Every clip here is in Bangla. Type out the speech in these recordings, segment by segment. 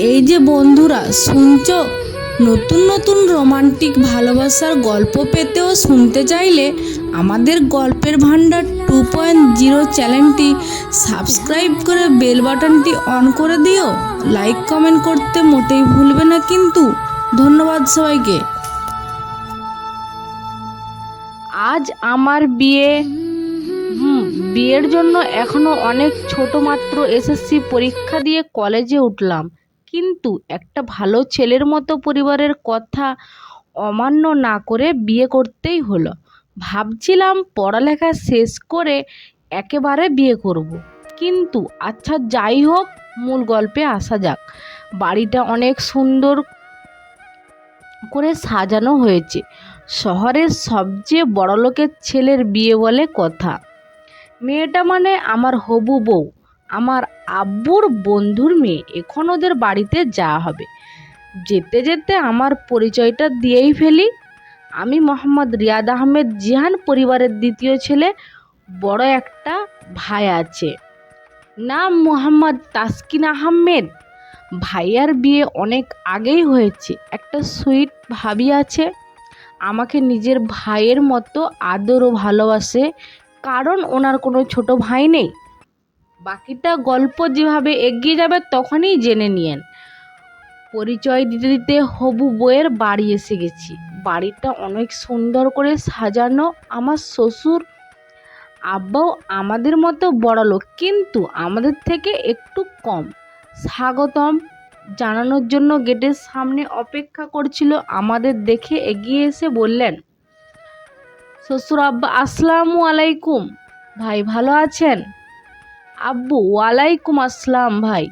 এই যে বন্ধুরা শুনছো, নতুন নতুন রোমান্টিক ভালোবাসার গল্প পেতে ও শুনতে চাইলে আমাদের গল্পের ভান্ডার 2.0 চ্যানেলটি সাবস্ক্রাইব করে বেল বাটনটি অন করে দিও। লাইক কমেন্ট করতে মোটেই ভুলবে না কিন্তু। ধন্যবাদ সবাইকে। আজ আমার বিয়ের জন্য এখনো অনেক ছোট, মাত্র এসএসসি পরীক্ষা দিয়ে কলেজে উঠলাম, কিন্তু একটা ভালো ছেলের মতো পরিবারের কথা অমান্য না করে বিয়ে করতেই হলো। ভাবছিলাম পড়ালেখা শেষ করে একেবারে বিয়ে করব, কিন্তু আচ্ছা যাই হোক, মূল গল্পে আসা যাক। বাড়িটা অনেক সুন্দর করে সাজানো হয়েছে। শহরের সবচেয়ে বড়লোকের ছেলের বিয়ে বলে কথা। মেয়েটা মানে আমার হবু বউ, আমার আব্বুর বন্ধুর মেয়ে। এখন ওদের বাড়িতে যাওয়া হবে। যেতে যেতে আমার পরিচয়টা দিয়েই ফেলি। আমি মোহাম্মদ রিয়াদ আহমেদ জিহান পরিবারের দ্বিতীয় ছেলে। বড় একটা ভাই আছে, নাম মোহাম্মদ তাসকিন আহমেদ। ভাইয়ার বিয়ে অনেক আগেই হয়েছে। একটা সুইট ভাবি আছে, আমাকে নিজের ভাইয়ের মতো আদর ও ভালোবাসে, কারণ ওনার কোনো ছোট ভাই নেই। বাকিটা গল্প যেভাবে এগিয়ে যাবে তখনই জেনে নিয়েন। পরিচয় দিতে দিতে হবু বউয়ের বাড়ি এসে গেছি। বাড়িটা অনেক সুন্দর করে সাজানো। আমার শ্বশুর আব্বাও আমাদের মতো বড়লোক, কিন্তু আমাদের থেকে একটু কম। স্বাগতম জানানোর জন্য গেটের সামনে অপেক্ষা করছিল। আমাদের দেখে এগিয়ে এসে বললেন, শ্বশুর আব্বা আসসালামু আলাইকুম। ভাই ভালো আছেন? আব্বু ওয়ালাইকুম আসসালাম। ভাই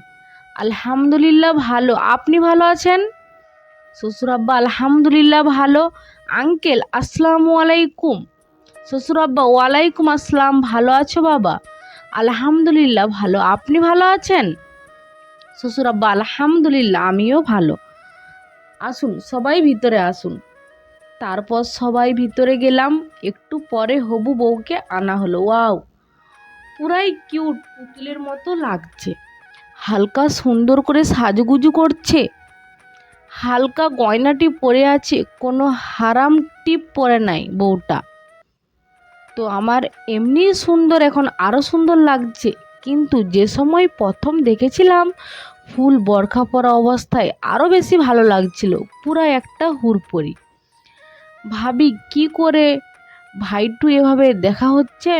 আলহামদুলিল্লাহ ভালো, আপনি ভালো আছেন? শ্বশুর আব্বা আলহামদুলিল্লাহ ভালো। আঙ্কেল আসসালামু আলাইকুম। শ্বশুর আব্বা ওয়ালাইকুম আসসালাম। ভালো আছো বাবা? আলহামদুলিল্লাহ ভালো, আপনি ভালো আছেন? শ্বশুর আব্বা আলহামদুলিল্লাহ আমিও ভালো। আসুন সবাই ভিতরে আসুন। তারপর সবাই ভিতরে গেলাম। একটু পরে হবু বউকে আনা হলো। ওয়াও, পুরাই কিউট, পুতুলের মতো লাগছে। হালকা সুন্দর করে সাজুগুজু করছে। হালকা গয়নাটি পরে আছে, কোনো হারাম টিপ পরে নাই বউটা। তো আমার এমনি সুন্দর, এখন আরও সুন্দর লাগছে। কিন্তু যে সময় প্রথম দেখেছিলাম ফুল বরখা পরা অবস্থায়, আরও বেশি ভালো লাগছিল। পুরা একটা হুড়পড়ি। ভাবি কি করে ভাইটু এভাবে দেখা হচ্ছে।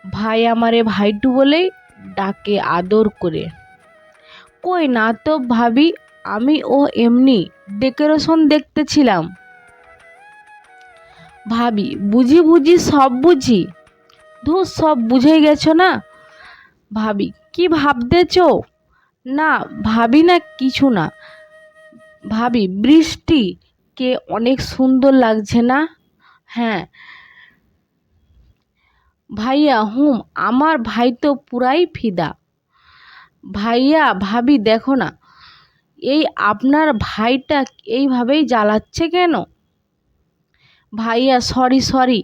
ভাই আমারে ভাইটু বলেই ডাকে আদর করে। কই না তো ভাবি, আমি ও এমনি ডেকোরেশন দেখতেছিলাম। ভাবি বুঝি সব বুঝি। ধুর, সব বুঝে গেছো না। ভাবি কি ভাবতেছ? না ভাবি না, কিছু না। ভাবি বৃষ্টিকে অনেক সুন্দর লাগছে না? হ্যাঁ ভাইয়া, আমার ভাই তো পুরাই ফিদা। ভাইয়া ভাবি দেখো না, এই আপনার ভাইটা এইভাবেই জ্বালাচ্ছে কেন? ভাইয়া সরি,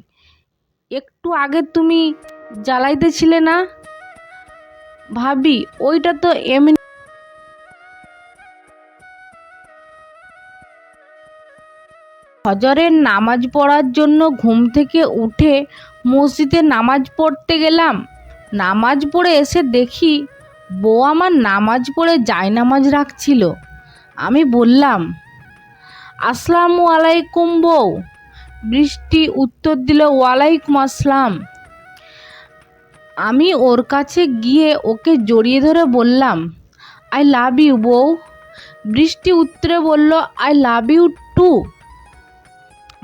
একটু আগে তুমি জ্বালাইতেছিলে না। ভাবি ওইটা তো এমনি। ফজরের নামাজ পড়ার জন্য ঘুম থেকে উঠে মসজিদে নামাজ পড়তে গেলাম। নামাজ পড়ে এসে দেখি বউ আমার নামাজ পড়ে জায়নামাজ রাখছিল। আমি বললাম, আসসালামু আলাইকুম বউ। বৃষ্টি উত্তর দিল, ওয়ালাইকুম আসসালাম। আমি ওর কাছে গিয়ে ওকে জড়িয়ে ধরে বললাম, আই লাভ ইউ বউ। বৃষ্টি উত্তরে বলল, আই লাভ ইউ টু।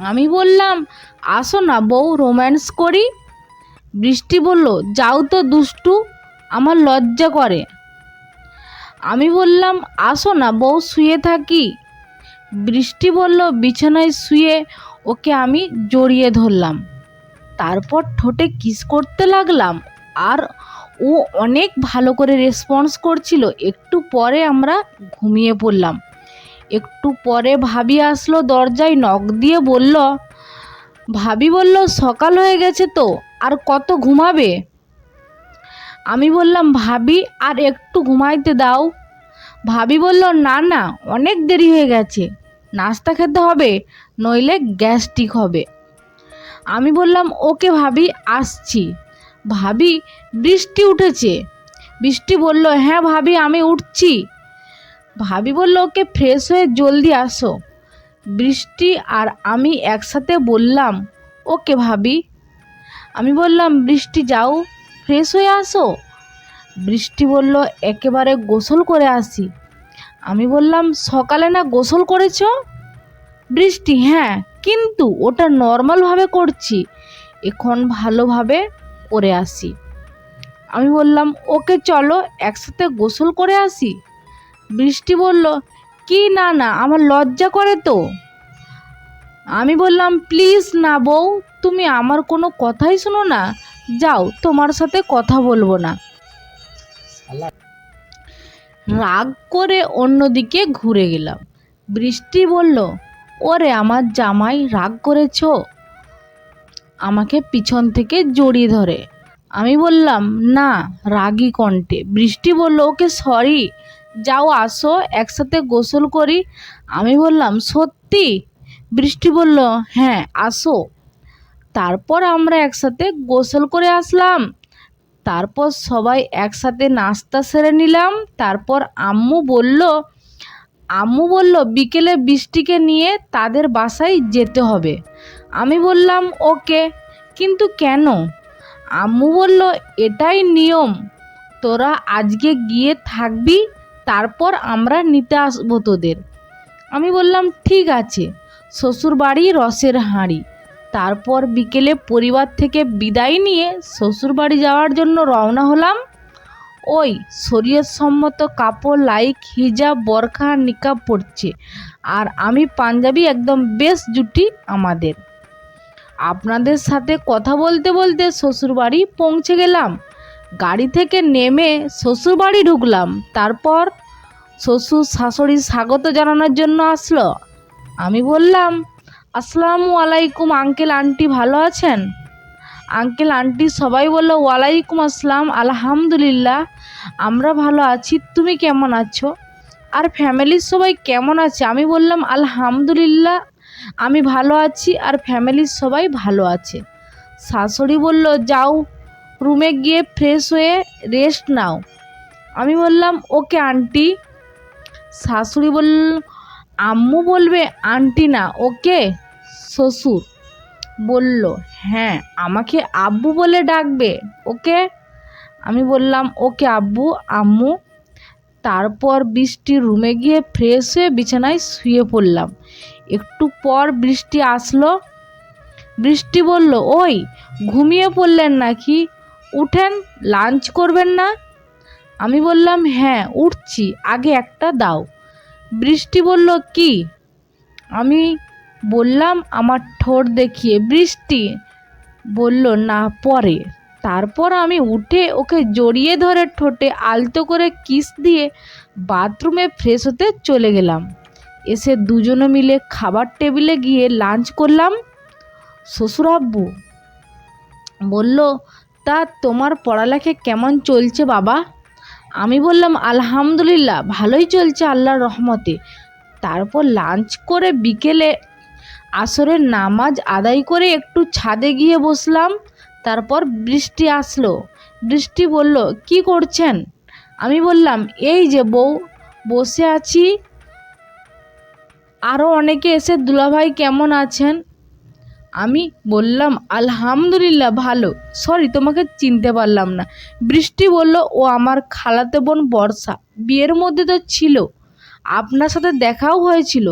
আমি বললাম, আসো না বউ, রোম্যান্স করি। বৃষ্টি বলল, যাও তো দুষ্টু, আমার লজ্জা করে। আমি বললাম, আসো না বউ, শুয়ে থাকি। বৃষ্টি বলল, বিছানায় শুয়ে ওকে আমি জড়িয়ে ধরলাম। তারপর ঠোঁটে কিস করতে লাগলাম, আর ও অনেক ভালো করে রেসপন্স করছিল। একটু পরে আমরা ঘুমিয়ে পড়লাম। একটু পরে ভাবি আসলো, দরজায় নক দিয়ে বলল, ভাবি বলল, সকাল হয়ে গেছে তো, আর কত ঘুমাবে? আমি বললাম ভাবি আর একটু ঘুমাইতে দাও। ভাবি বলল না না, অনেক দেরি হয়ে গেছে, নাস্তা খেতে হবে, নইলে গ্যাস্ট্রিক হবে। আমি বললাম ওকে ভাবি, আসছি। ভাবি, বৃষ্টি উঠেছে। বৃষ্টি বলল হ্যাঁ ভাবি, আমি উঠছি। ভাবি বলল ওকে, ফ্রেশ হয়ে জলদি আসো। বৃষ্টি আর আমি একসাথে বললাম ওকে ভাবি। আমি বললাম বৃষ্টি যাও, ফ্রেশ হয়ে আসো। বৃষ্টি বলল একেবারে গোসল করে আসি। আমি বললাম সকালে না গোসল করেছো? বৃষ্টি হ্যাঁ, কিন্তু ওটা নর্মালভাবে করছি, এখন ভালোভাবে করে আসি। আমি বললাম ওকে চলো একসাথে গোসল করে আসি। বৃষ্টি বলল কি না না, আমার লজ্জা করে তো। আমি বললাম প্লিজ না বউ, তুমি আমার কোনো কথাই শোনো না, যাও তোমার সাথে কথা বলবো না। রাগ করে অন্যদিকে ঘুরে গেলাম। বৃষ্টি বলল ওরে আমার জামাই, রাগ করেছো? আমাকে পিছন থেকে জড়িয়ে ধরে। আমি বললাম না, রাগী কণ্ঠে। বৃষ্টি বলল ওকে সরি, যাও আসো একসাথে গোসল করি। আমি বললাম সত্যি? বৃষ্টি বলল হ্যাঁ আসো। তারপর আমরা একসাথে গোসল করে আসলাম। তারপর সবাই একসাথে নাস্তা সেরে নিলাম। তারপর আম্মু বলল বিকেলে বৃষ্টিকে নিয়ে তাদের বাসায় যেতে হবে। আমি বললাম ওকে, কিন্তু কেন? আম্মু বলল এটাই নিয়ম, তোরা আজকে গিয়ে থাকবি, তারপর আমরা নিতে আসবো তোদের। আমি বললাম ঠিক আছে। শ্বশুর বাড়ি রসের হাঁড়ি। তারপর বিকেলে পরিবার থেকে বিদায় নিয়ে শ্বশুর বাড়ি যাওয়ার জন্য রওনা হলাম। ওই শরীয়তসম্মত কাপড় লাইক হিজাব, বোরখা, নিকাব পরছে, আর আমি পাঞ্জাবি, একদম বেশ জুটি আমাদের। আপনাদের সাথে কথা বলতে বলতে শ্বশুরবাড়ি পৌঁছে গেলাম। গাড়ি থেকে নেমে শ্বশুরবাড়ি ঢুকলাম। তারপর শ্বশুর শাশুড়ি স্বাগত জানানোর জন্য আসলো। আমি বললাম আসসালামু আলাইকুম আঙ্কেল আন্টি, ভালো আছেন? আঙ্কেল আন্টি সবাই বলল ওয়ালাইকুম আসসালাম, আলহামদুলিল্লাহ আমরা ভালো আছি, তুমি কেমন আছো? আর ফ্যামিলির সবাই কেমন আছে? আমি বললাম আলহামদুলিল্লাহ আমি ভালো আছি, আর ফ্যামিলির সবাই ভালো আছে। শাশুড়ি বলল যাও রুমে গিয়ে ফ্রেশ হয়ে রেস্ট নাও। আমি বললাম ওকে আন্টি। শাশুড়ি বলল আম্মু বলবে আন্টি না, ওকে। শ্বশুর বলল হ্যাঁ, আমাকে আব্বু বলে ডাকবে, ওকে। আমি বললাম ওকে আব্বু আম্মু। তারপর বৃষ্টি রুমে গিয়ে ফ্রেশ হয়ে বিছানায় শুয়ে পড়লাম। একটু পর বৃষ্টি আসলো। বৃষ্টি বলল ওই ঘুমিয়ে পড়লেন নাকি, উঠেন, লাঞ্চ করবেন না? আমি বললাম হ্যাঁ উঠছি, আগে একটা দাও। বৃষ্টি বলল কি? আমি বললাম আমার ঠোঁট দেখিয়ে। বৃষ্টি বলল না পরে। তারপর আমি উঠে ওকে জড়িয়ে ধরে ঠোঁটে আলতো করে কিস দিয়ে বাথরুমে ফ্রেশ হতে চলে গেলাম। এসে দুজনে মিলে খাবার টেবিলে গিয়ে লাঞ্চ করলাম। শ্বশুর আব্বু বলল তা তোমার পড়ালেখা কেমন চলছে বাবা? আমি বললাম আলহামদুলিল্লাহ ভালোই চলছে আল্লাহর রহমতে। তারপর লাঞ্চ করে বিকেলে আসরের নামাজ আদায় করে একটু ছাদে গিয়ে বসলাম। তারপর বৃষ্টি আসলো। বৃষ্টি বলল কি করছেন? আমি বললাম এই যে বউ, বসে আছি। আরও অনেকে এসে দুলাভাই কেমন আছেন? আমি বললাম আলহামদুলিল্লাহ ভালো। সরি তোমাকে চিনতে পারলাম না। বৃষ্টি বলল ও আমার খালাতো বোন বর্ষা, বিয়ের মধ্যে তো ছিল, আপনার সাথে দেখাও হয়েছিল।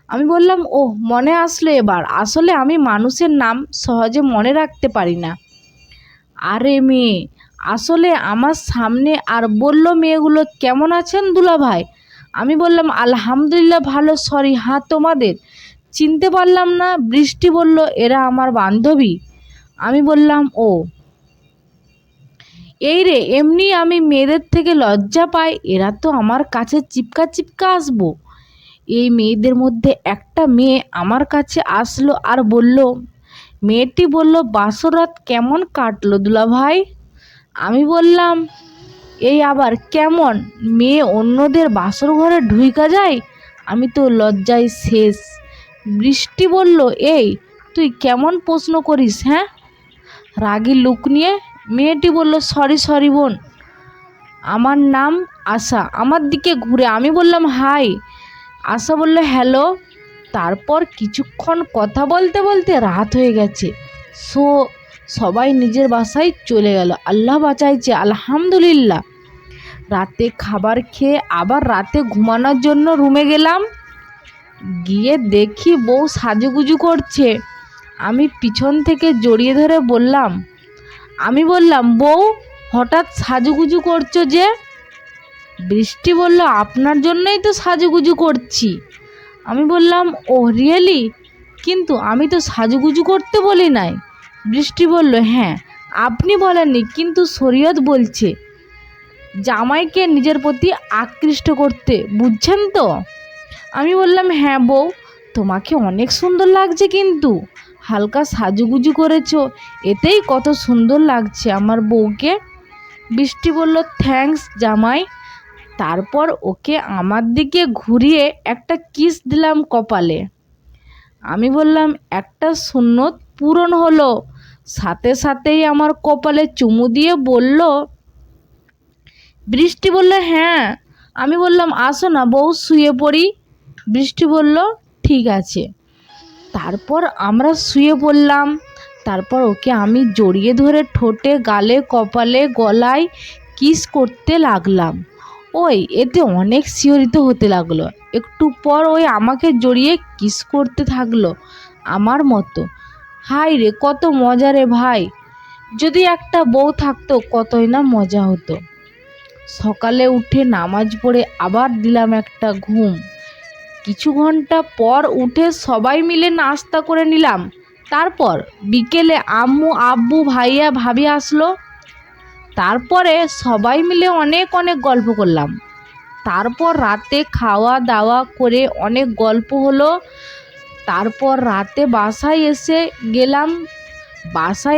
আমি বললাম ও মনে আসলো এবার, আসলে আমি মানুষের নাম সহজে মনে রাখতে পারি না। আরে মেয়ে আসলে আমার সামনে আর বলল মেয়েগুলো কেমন আছেন দুলাভাই? আমি বললাম আলহামদুলিল্লাহ ভালো। সরি হ্যাঁ তোমাদের চিনতে পারলাম না। বৃষ্টি বলল এরা আমার বান্ধবী। আমি বললাম ও এই রে, এমনি আমি মেয়েদের থেকে লজ্জা পাই, এরা তো আমার কাছে চিপকা চিপকা আসবো। এই মেয়েদের মধ্যে একটা মেয়ে আমার কাছে আসলো আর বলল, মেয়েটি বলল বাসর রাত কেমন কাটলো দুলাভাই? আমি বললাম এই আবার কেমন মেয়ে অন্যদের বাসর ঘরে ঢুইকা যায়? আমি তো লজ্জায় শেষ। বৃষ্টি বলল, এই তুই কেমন প্রশ্ন করিস হ্যাঁ? রাগী লুক নিয়ে মেয়েটি বলল, সরি সরি বোন, আমার নাম আশা। আমার দিকে ঘুরে আমি বললাম, হাই। আশা বলল, হ্যালো। তারপর কিছুক্ষণ কথা বলতে বলতে রাত হয়ে গেছে। সবাই নিজের বাসায় চলে গেল। আল্লাহ বাঁচাইছে, আলহামদুলিল্লাহ। রাতে খাবার খেয়ে আবার রাতে ঘুমানোর জন্য রুমে গেলাম। গিয়ে দেখি বউ সাজুগুজু করছে। আমি পিছন থেকে জড়িয়ে ধরে বললাম, বউ হঠাৎ সাজুগুজু করছো যে? বৃষ্টি বলল, আপনার জন্যই তো সাজুগুজু করছি। আমি বললাম, ও রিয়েলি? কিন্তু আমি তো সাজুগুজু করতে বলি নাই। বৃষ্টি বলল, হ্যাঁ আপনি বলেননি, কিন্তু শরীয়ত বলছে জামাইকে নিজের প্রতি আকৃষ্ট করতে, বুঝছেন তো? আমি বললাম, হ্যাঁ বউ, তোমাকে অনেক সুন্দর লাগছে, কিন্তু হালকা সাজুগুজু করেছো, এতেই কত সুন্দর লাগছে আমার বউকে। বৃষ্টি বলল, থ্যাঙ্কস জামাই। তারপর ওকে আমার দিকে ঘুরিয়ে একটা কিস দিলাম কপালে। আমি বললাম, একটা সুন্নত পূরণ হলো। সাথে সাথেই আমার কপালে চুমু দিয়ে বলল। বৃষ্টি বলল, হ্যাঁ। আমি বললাম, আসো না বউ, শুয়ে পড়ি। বৃষ্টি বলল, ঠিক আছে। তারপর আমরা শুয়ে পড়লাম। তারপর ওকে আমি জড়িয়ে ধরে ঠোঁটে, গালে, কপালে, গলায় কিস করতে লাগলাম। এতে অনেক শিহরিত হতে লাগলো। একটু পর আমাকে জড়িয়ে কিস করতে থাকলো আমার মতো। হাই রে, কত মজা রে ভাই! যদি একটা বউ থাকতো কতই না মজা হতো। সকালে উঠে নামাজ পড়ে আবার দিলাম একটা ঘুম। কিছু ঘন্টা পর উঠে সবাই মিলে নাস্তা করে নিলাম। তারপর বিকেলে আম্মু, আব্বু, ভাইয়া, ভাবি আসলো। তারপরে সবাই মিলে অনেক অনেক গল্প করলাম। তারপর রাতে খাওয়া দাওয়া করে অনেক গল্প হলো। তারপর রাতে বাসায়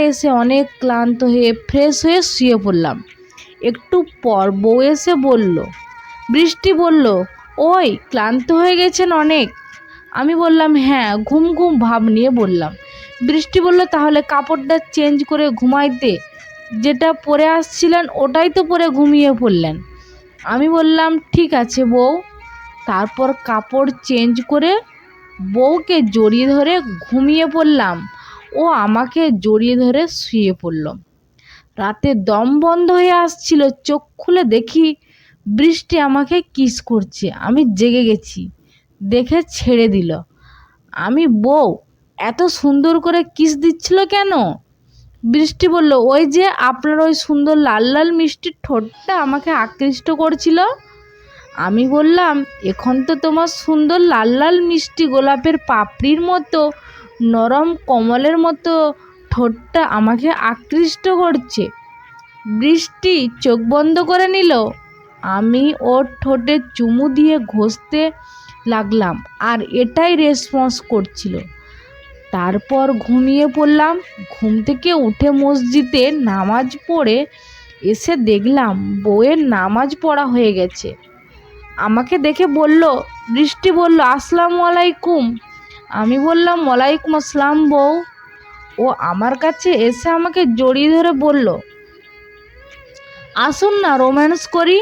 এসে অনেক ক্লান্ত হয়ে ফ্রেশ হয়ে শুয়ে পড়লাম। একটু পর বউ এসে বলল, বৃষ্টি বলল, ক্লান্ত হয়ে গেছেন অনেক? আমি বললাম, হ্যাঁ, ঘুম ঘুম ভাব নিয়ে বললাম। বৃষ্টি বলল, তাহলে কাপড়টা চেঞ্জ করে ঘুমাইতে, যেটা পরে আসছিলেন ওটাই তো পরে ঘুমিয়ে পড়লেন। আমি বললাম, ঠিক আছে বউ। তারপর কাপড় চেঞ্জ করে বউকে জড়িয়ে ধরে ঘুমিয়ে পড়লাম। ও আমাকে জড়িয়ে ধরে শুয়ে পড়ল। রাতে দম বন্ধ হয়ে আসছিল। চোখ খুলে দেখি বৃষ্টি আমাকে কিস করছে। আমি জেগে গেছি দেখে ছেড়ে দিল। আমি, বউ এত সুন্দর করে কিস দিচ্ছিল কেন? বৃষ্টি বলল, ওই যে আপনার ওই সুন্দর লাল লাল মিষ্টি ঠোঁটটা আমাকে আকৃষ্ট করছিল। আমি বললাম, এখন তো তোমার সুন্দর লাল লাল মিষ্টি গোলাপের পাপড়ির মতো নরম কমলের মতো ঠোঁটটা আমাকে আকৃষ্ট করছে। বৃষ্টি চোখ বন্ধ করে নিল। আমি ওর ঠোঁটে চুমু দিয়ে ঘষতে লাগলাম, আর এটাই রেসপন্স করছিল। তারপর ঘুমিয়ে পড়লাম। ঘুম থেকে উঠে মসজিদে নামাজ পড়ে এসে দেখলাম বউয়ের নামাজ পড়া হয়ে গেছে। আমাকে দেখে বলল, বৃষ্টি বলল, আসসালামু আলাইকুম। আমি বললাম, ওয়ালাইকুম আসসালাম বউ। ও আমার কাছে এসে আমাকে জড়িয়ে ধরে বলল, আসুন না রোম্যান্স করি।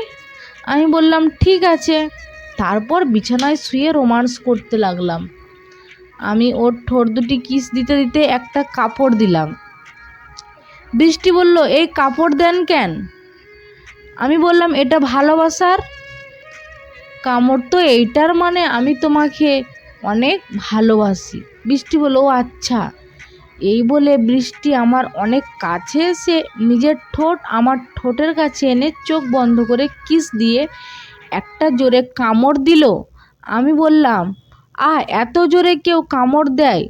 আমি বললাম, ঠিক আছে। তারপর বিছানায় শুয়ে রোম্যান্স করতে লাগলাম। আমি ওর ঠোঁট দুটি কিস দিতে দিতে একটা কাপড় দিলাম। বৃষ্টি বলল, এই কাপড় দেন কেন? আমি বললাম, এটা ভালোবাসার কামড় তো এইটার মানে আমি তোমাকে অনেক ভালোবাসি। বৃষ্টি বলল, ও আচ্ছা। এই বলে বৃষ্টি আমার অনেক কাছে এসে নিজের ঠোঁট আমার ঠোঁটের কাছে এনে চোখ বন্ধ করে কিস দিয়ে একটা জোরে কামড় দিল। আমি বললাম, এত জোরে কেউ কামড় দেয়?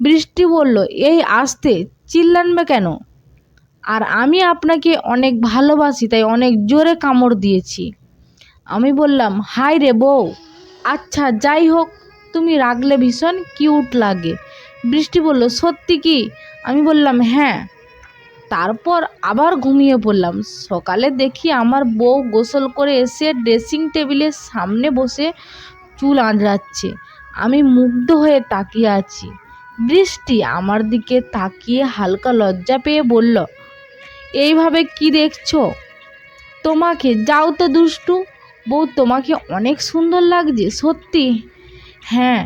বৃষ্টি বলল, এই আস্তে, চিল্লানবে কেন? আর আমি আপনাকে অনেক ভালোবাসি, তাই অনেক জোরে কামড় দিয়েছি। আমি বললাম, হাই রে বউ, আচ্ছা যাই হোক, তুমি রাগলে ভীষণ কিউট লাগে। বৃষ্টি বলল, সত্যি কি? আমি বললাম, হ্যাঁ। তারপর আবার ঘুমিয়ে পড়লাম। সকালে দেখি আমার বউ গোসল করে এসে ড্রেসিং টেবিলের সামনে বসে চুল আঁচড়াচ্ছে। আমি মুগ্ধ হয়ে তাকিয়ে আছি। বৃষ্টি আমার দিকে তাকিয়ে হালকা লজ্জা পেয়ে বলল, এইভাবে কি দেখছো তোমাকে? যাও তো দুষ্টু। বউ, তোমাকে অনেক সুন্দর লাগছে সত্যি। হ্যাঁ।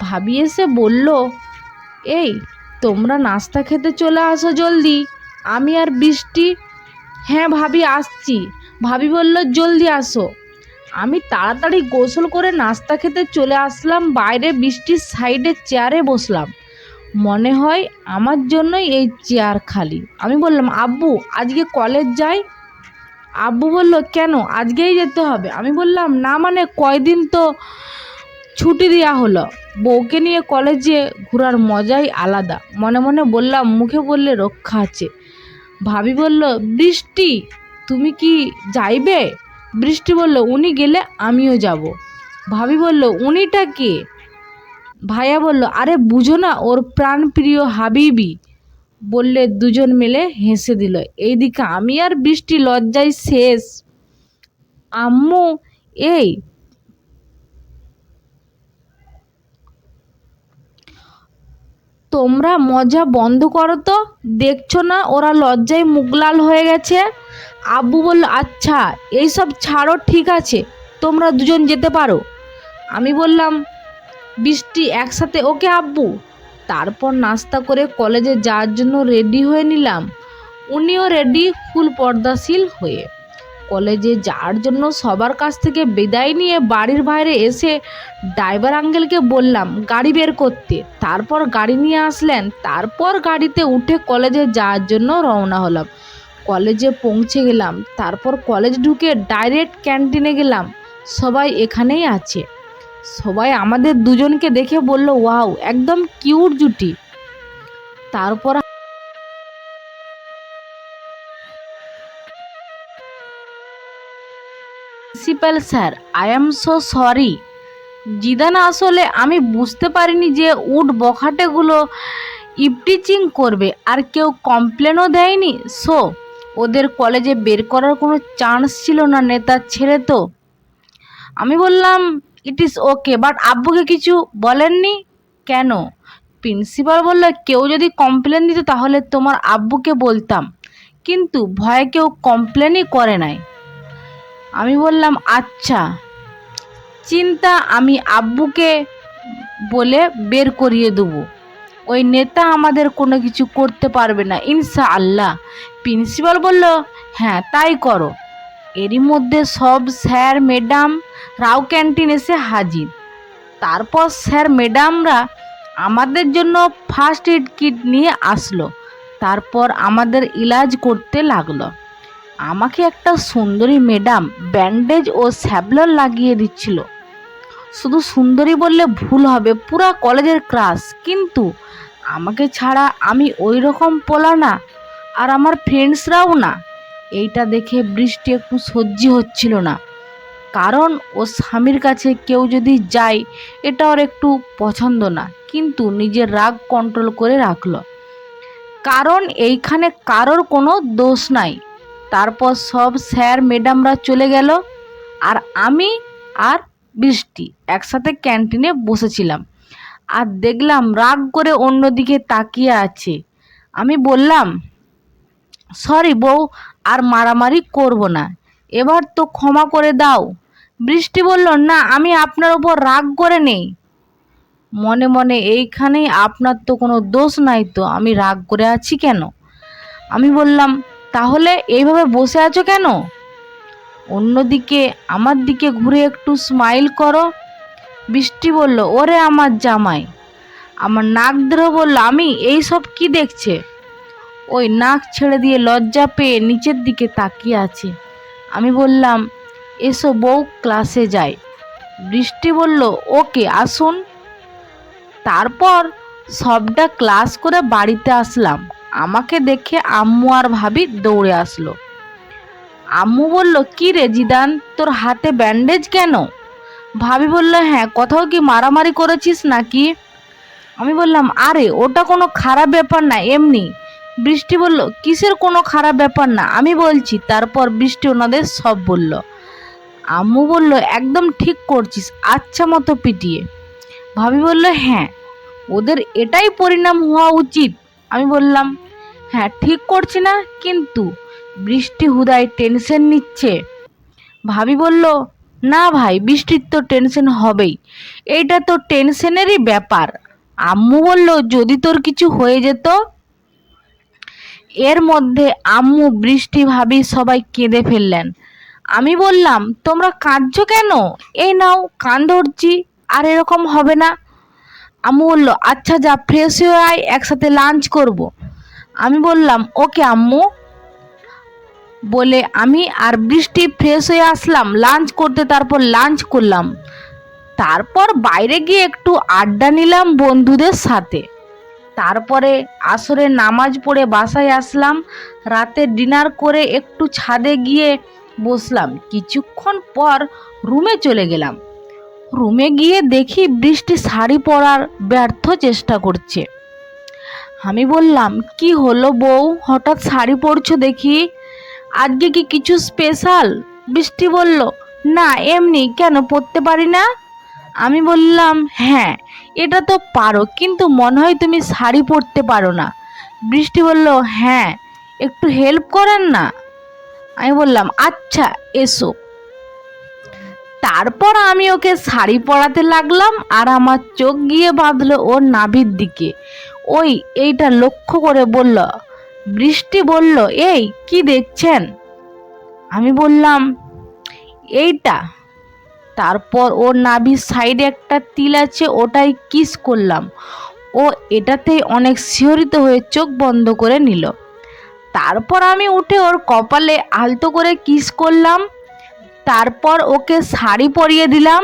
ভাবি এসে বলল, এই তোমরা নাস্তা খেতে চলে আসো জলদি, আমি আর বৃষ্টি। হ্যাঁ ভাবি, আসছি। ভাবি বলল, জলদি আসো। আমি তাড়াতাড়ি গোসল করে নাস্তা খেতে চলে আসলাম। বাইরে বৃষ্টির সাইডে চেয়ারে বসলাম। মনে হয় আমার জন্যই এই চেয়ার খালি। আমি বললাম, আব্বু আজকে কলেজ যাই? আব্বু বলল, কেন, আজকেই যেতে হবে? আমি বললাম, না মানে কয়দিন তো ছুটি দেওয়া হলো। বউকে নিয়ে কলেজে ঘোরার মজাই আলাদা। মনে মনে বললাম, মুখে বললে রক্ষা আছে। ভাবি বলল, বৃষ্টি তুমি কি যাইবে? বৃষ্টি বলল, উনি গেলে আমিও যাব। ভাবি বলল, উনিটা কে? ভাইয়া বলল, আরে বুঝো না, ওর প্রাণপ্রিয় হাবিবি। বললে দুজন মিলে হেসে দিল। এইদিকে আমি আর বৃষ্টি লজ্জায় শেষ। আম্মু, এই তোমরা মজা বন্ধ করো তো, দেখছো না ওরা লজ্জায় মুখ লাল হয়ে গেছে। আব্বু বলল, আচ্ছা এইসব ছাড়ো, ঠিক আছে তোমরা দুজন যেতে পারো। আমি বললাম, বৃষ্টি একসাথে ওকে আব্বু। তারপর নাস্তা করে কলেজে যাওয়ার জন্য রেডি হয়ে নিলাম। উনিও রেডি, ফুল পর্দাশীল হয়ে। কলেজে যাওয়ার জন্য সবার কাছ থেকে বিদায় নিয়ে বাড়ির বাইরে এসে ড্রাইভার আঙ্কেলকে বললাম গাড়ি বের করতে। তারপর গাড়ি নিয়ে আসলেন। তারপর গাড়িতে উঠে কলেজে যাওয়ার জন্য রওনা হলাম। কলেজে পৌঁছে গেলাম। তারপর কলেজ ঢুকে ডাইরেক্ট ক্যান্টিনে গেলাম। সবাই এখানেই আছে। সবাই আমাদের দুজনকে দেখে বলল, ওয়াও, একদম কিউট জুটি। তারপর principal sir, I am so sorry. Zidane, আসলে আমি বুঝতে পারিনি যে উড বখাটেগুলো ইপটিচিং করবে, আর কেউ কমপ্লেনও দেয়নি। সো ওদের কলেজে বের করার কোনো চান্স ছিল না, নেতার ছেলে তো। আমি বললাম, ইট ইজ ওকে, বাট আব্বুকে কিছু বলেননি কেন? প্রিন্সিপাল বলল, কেউ যদি কমপ্লেন দিত তাহলে তোমার আব্বুকে বলতাম, কিন্তু ভয়ে কেউ কমপ্লেনই করে নাই। আমি বললাম, আচ্ছা চিন্তা, আমি আব্বুকে বলে বের করিয়ে দেবো। ওই নেতা আমাদের কোনো কিছু করতে পারবে না ইনশাআল্লাহ। প্রিন্সিপাল বলল, হ্যাঁ তাই করো। এরই মধ্যে সব স্যার ম্যাডাম রাও ক্যান্টিন এসে হাজির। তারপর স্যার ম্যাডামরা আমাদের জন্য ফার্স্ট এড কিট নিয়ে আসলো। তারপর আমাদের ইলাজ করতে লাগলো। আমাকে একটা সুন্দরী ম্যাডাম ব্যান্ডেজ ও স্যাভলন লাগিয়ে দিচ্ছিল। শুধু সুন্দরী বললে ভুল হবে, পুরা কলেজের ক্রাশ। কিন্তু আমাকে ছাড়া আমি ওই রকম পোলা না, আর আমার ফ্রেন্ডসরাও না। এইটা দেখে বৃষ্টি একটু সহ্য হচ্ছিল না, কারণ ও স্বামীর কাছে কেউ যদি যায় এটা ওর একটু পছন্দ না। কিন্তু নিজের রাগ কন্ট্রোল করে রাখলো, কারণ এইখানে কারোর কোনো দোষ নাই। তারপর সব স্যার ম্যাডামরা চলে গেল, আর আমি আর বৃষ্টি একসাথে ক্যান্টিনে বসেছিলাম। আর দেখলাম রাগ করে অন্যদিকে তাকিয়ে আছে। আমি বললাম, সরি বউ, আর মারামারি করব না, এবার তো ক্ষমা করে দাও। বৃষ্টি বলল, না আমি আপনার ওপর রাগ করে নেই। মনে মনে, এইখানেই আপনার তো কোনো দোষ নাই, তো আমি রাগ করে আছি কেন? আমি বললাম, তাহলে এইভাবে বসে আছো কেন? অন্যদিকে আমার দিকে ঘুরে একটু স্মাইল করো। বৃষ্টি বলল, ওরে আমার জামাই। আমার নাক ধরে বলল, আমি এই সব কি দেখছে? ওই নাক ছেড়ে দিয়ে লজ্জা পেয়ে নিচের দিকে তাকিয়ে আছে। আমি বললাম, এসো বউ, ক্লাসে যাই। বৃষ্টি বলল, ওকে আসুন। তারপর সবটা ক্লাস করে বাড়িতে আসলাম। আমাকে দেখে আম্মু আর ভাবি দৌড়ে আসলো। আম্মু বলল, কি রে জিদান, তোর হাতে ব্যান্ডেজ কেন? ভাবি বলল, হ্যাঁ, কোথাও কি মারামারি করেছিস নাকি? আমি বললাম, আরে ওটা কোনো খারাপ ব্যাপার না, এমনি। বৃষ্টি বলল, কিসের কোনো খারাপ ব্যাপার না, আমি বলছি। তারপর বৃষ্টি ওনাদের সব বলল। আম্মু বলল, একদম ঠিক করছিস, আচ্ছা মতো পিটিয়ে। ভাবি বলল, হ্যাঁ, ওদের এটাই পরিণাম হওয়া উচিত। আমি বললাম, হ্যাঁ ঠিক করছি না, কিন্তু বৃষ্টি হুদায় টেনশন নিচ্ছে। ভাবি বলল, না ভাই, বৃষ্টির তো টেনশন হবেই, এইটা তো টেনশনেরই ব্যাপার। আম্মু বলল, যদি তোর কিছু হয়ে যেত। এর মধ্যে আম্মু, বৃষ্টি, ভাবি সবাই কেঁদে ফেললেন। আমি বললাম, তোমরা কাঁদছো কেন? এই নাও কান ধরছি, আর এরকম হবে না। আম্মু বলল, আচ্ছা যা ফ্রেশ হয়ে আয়, একসাথে লাঞ্চ করব। আমি বললাম, ওকে আম্মু। বলে আমি আর বৃষ্টি ফ্রেশ হয়ে আসলাম লাঞ্চ করতে। তারপর লাঞ্চ করলাম, তারপর বাইরে গিয়ে একটু আড্ডা নিলাম বন্ধুদের সাথে। তারপরে আসরের নামাজ পড়ে বাসায় আসলাম। রাতে ডিনার করে একটু ছাদে গিয়ে বসলাম। কিছুক্ষণ পর রুমে চলে গেলাম। রুমে গিয়ে দেখি বৃষ্টি শাড়ি পরার ব্যর্থ চেষ্টা করছে। আমি বললাম, কি হলো বউ, হঠাৎ শাড়ি পরছো দেখি, আজকে কি কিছু স্পেশাল? বৃষ্টি বলল, না এমনি, কেন পরতে পারি না? আমি বললাম, হ্যাঁ এটা তো পারো, কিন্তু মনে হয় তুমি শাড়ি পরতে পারো না। বৃষ্টি বলল, হ্যাঁ একটু হেল্প করেন না। আমি বললাম, আচ্ছা এসো। তারপর আমি ওকে শাড়ি পরাতে লাগলাম, আর আমার চোখ গিয়ে বাঁধলো ওর নাভির দিকে। এইটা লক্ষ্য করে বলল। বৃষ্টি বলল, এই কি দেখছেন? আমি বললাম, এইটা। তারপর ওর নাভির সাইডে একটা তিল আছে, ওটাই কিস করলাম। ও এটাতেই অনেক শিহরিত হয়ে চোখ বন্ধ করে নিল। তারপর আমি উঠে ওর কপালে আলতো করে কিস করলাম। তারপর ওকে শাড়ি পরিয়ে দিলাম।